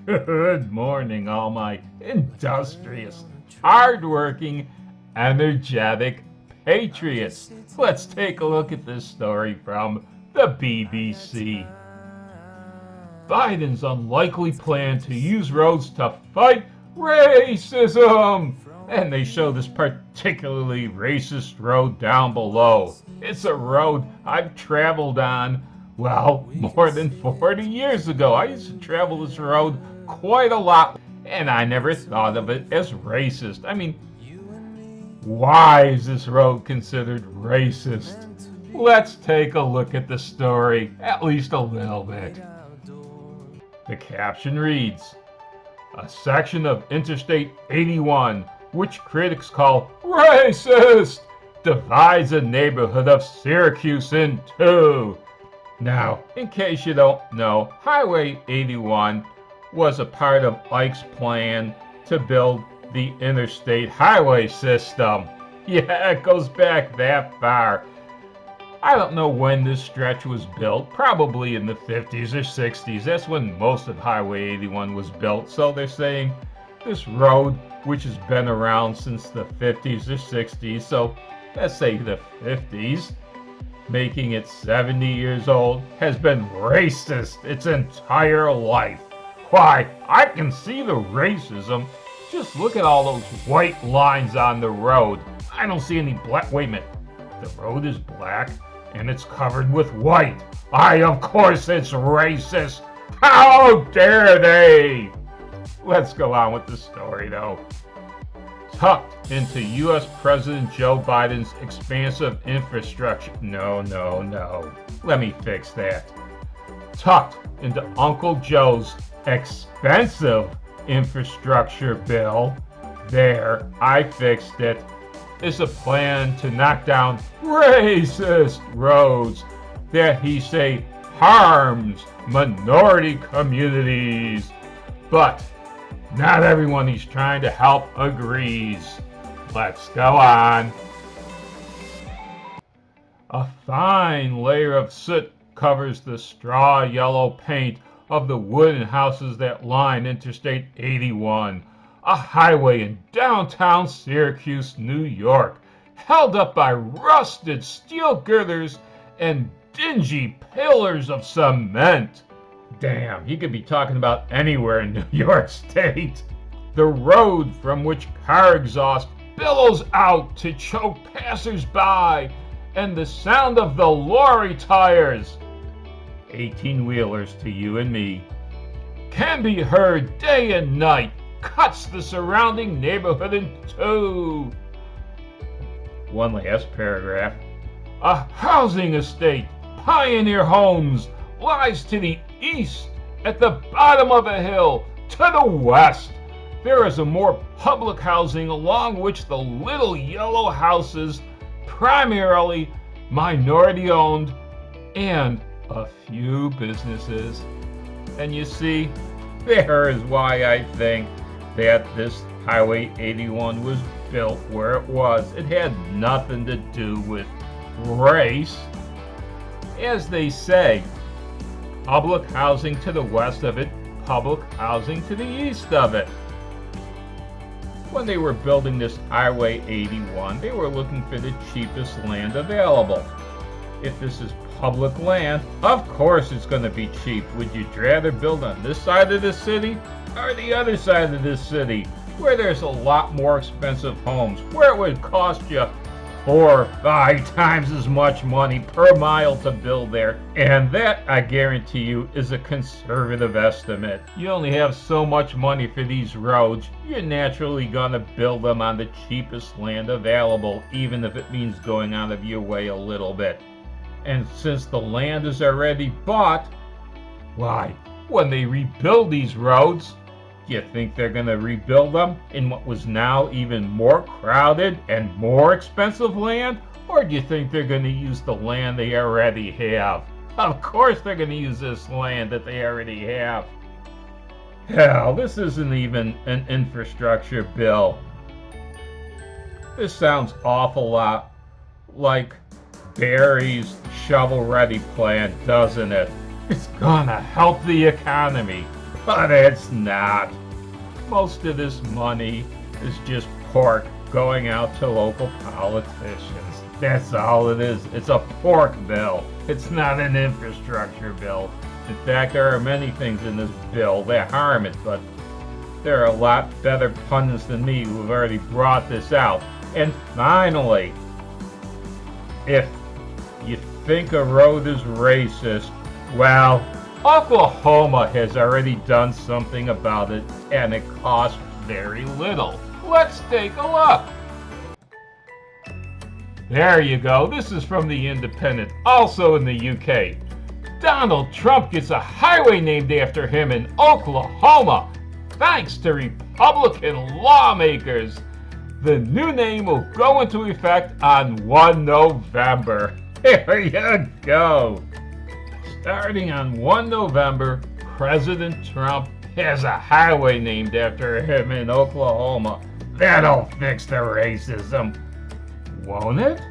Good morning, all my industrious, hardworking, energetic patriots. Let's take a look at this story from the BBC. Biden's unlikely plan to use roads to fight racism. And they show this particularly racist road down below. It's a road I've traveled on, well, more than 40 years ago. I used to travel this road quite a lot, and I never thought of it as racist. I mean, why is this road considered racist? Let's take a look at the story, at least a little bit. The caption reads, "A section of Interstate 81, which critics call racist, divides a neighborhood of Syracuse in two." Now, in case you don't know, Highway 81 was a part of Ike's plan to build the interstate highway system. Yeah, it goes back that far. I don't know when this stretch was built, probably in the 50s or 60s. That's when most of Highway 81 was built. So they're saying this road, which has been around since the 50s or 60s, so let's say the 50s, making it 70 years old, has been racist its entire life. Why, I can see the racism. Just look at all those white lines on the road. I don't see any black. Wait a minute. The road is black and it's covered with white. Of course it's racist. How dare they? Let's go on with the story though. Tucked into U.S. President Joe Biden's expansive infrastructure. No. Let me fix that. Tucked into Uncle Joe's expensive infrastructure bill. There, I fixed it. Is a plan to knock down racist roads that he say harms minority communities. But not everyone he's trying to help agrees. Let's go on. A fine layer of soot covers the straw yellow paint of the wooden houses that line Interstate 81, a highway in downtown Syracuse, New York, held up by rusted steel girders and dingy pillars of cement. Damn, he could be talking about anywhere in New York State. The road from which car exhaust billows out to choke passers-by, and the sound of the lorry tires, 18-wheelers to you and me, can be heard day and night, cuts the surrounding neighborhood in two. One last paragraph. A housing estate, Pioneer Homes, lies to the east at the bottom of a hill. To the west, there is a more public housing along which the little yellow houses, primarily minority owned, and a few businesses. And you see, there is why I think that this Highway 81 was built where it was. It had nothing to do with race. As they say, public housing to the west of it, public housing to the east of it. When they were building this Highway 81, they were looking for the cheapest land available. If this is public land, of course it's going to be cheap. Would you rather build on this side of the city or the other side of this city, where there's a lot more expensive homes, where it would cost you 4 or 5 times as much money per mile to build there? And that, I guarantee you, is a conservative estimate. You only have so much money for these roads. You're naturally going to build them on the cheapest land available, even if it means going out of your way a little bit. And since the land is already bought, why, when they rebuild these roads, do you think they're going to rebuild them in what was now even more crowded and more expensive land? Or do you think they're going to use the land they already have? Of course they're going to use this land that they already have. Hell, this isn't even an infrastructure bill. This sounds awful lot like Barry's shovel-ready plan, doesn't it? It's gonna help the economy. But it's not. Most of this money is just pork going out to local politicians. That's all it is. It's a pork bill. It's not an infrastructure bill. In fact, there are many things in this bill that harm it, but there are a lot better pundits than me who have already brought this out. And finally, if you think a road is racist, well, Oklahoma has already done something about it, and it costs very little. Let's take a look. There you go. This is from the Independent, also in the UK. Donald Trump gets a highway named after him in Oklahoma, thanks to Republican lawmakers. The new name will go into effect on 1 November. Here you go. Starting on 1 November, President Trump has a highway named after him in Oklahoma. That'll fix the racism, won't it?